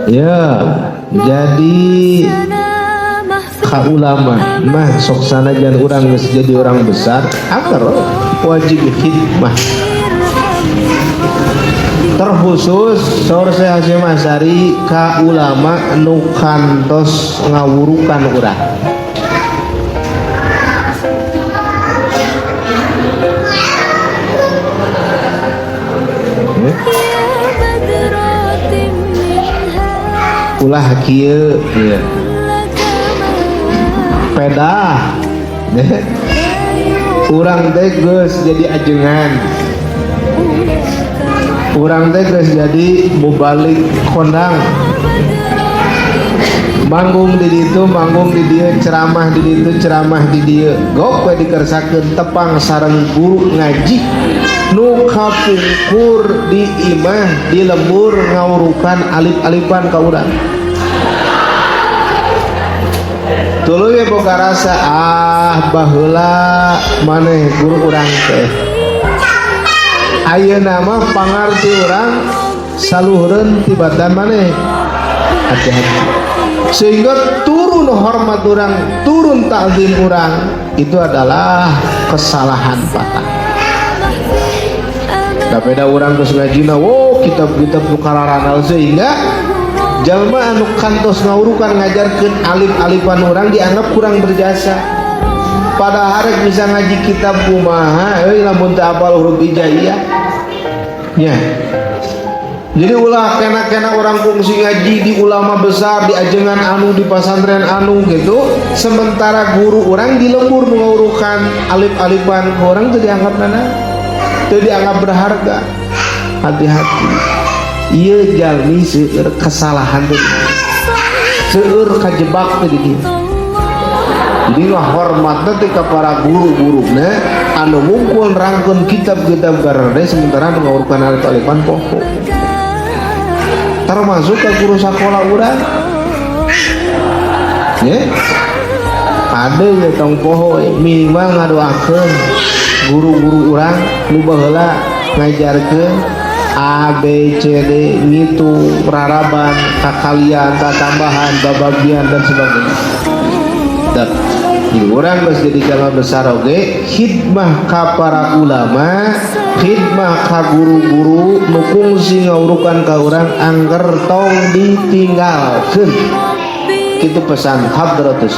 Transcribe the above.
Ya, jadi ka ulama mah sok sanajan urang geus jadi orang besar, agar wajib khidmah. Terkhusus saur Syekh Hasyim Asy'ari ka ulama nu kantos ngawurukan urang. Ulah kieu ya. Peda urang teh geus jadi ajengan, urang teh geus jadi mubalik kondang, manggung di ditu manggung di dieu, ceramah di ditu ceramah di dieu, gok we dikersakeun tepang sareng guru ngaji nu kapungkur di imah di lembur ngawurukan alif-alifan ka urang. Tuluy we boga rasa baheula maneh guru urang teh ayeuna mah pangarti urang saluhureun tibatan maneh, hati-hati sehingga turun hormat urang, turun ta'zim urang, itu adalah kesalahan fatal. Beda urang geus ngajina wo kitab-kitab nu kararanal sehingga jalma anu kantos ngawurukan ngajarkeun alif-alifan urang dianggap kurang berjasa. Pada harek bisa ngaji kitab kumaha euy lamun teu apal huruf hijaiyah nya. Jadi ulah kena-kena orang kungsi ngaji di ulama besar, di ajengan anu, di pesantren anu gitu, sementara guru orang di lembur mengawurukan alif-alifan orang teu dianggap nana, teu dianggap berharga. Hati-hati, ieu jalmi seueur kesalahan teh, seueur kajebak teh di dieu. Jadi hormatna teh ka para guru-guruna anu mungkul rangkeun kitab-kitab garade sementara ngawurukan alif-alifan pokok. Termasuk ke guru sekolah urang ya, ada ya tong poho minimal ngadoakeun guru-guru urang nu baheula ngajarkeun A B C D ngitu raraban kakalian tatambahan babagian dan sebagainya. Dan di urang geus jadi jalma besar oge khidmah ka para ulama, khidmah ka guru-guru nu kungsi ngawurukan ka urang angger tong ditinggalkeun. Kitu pesan hadratus.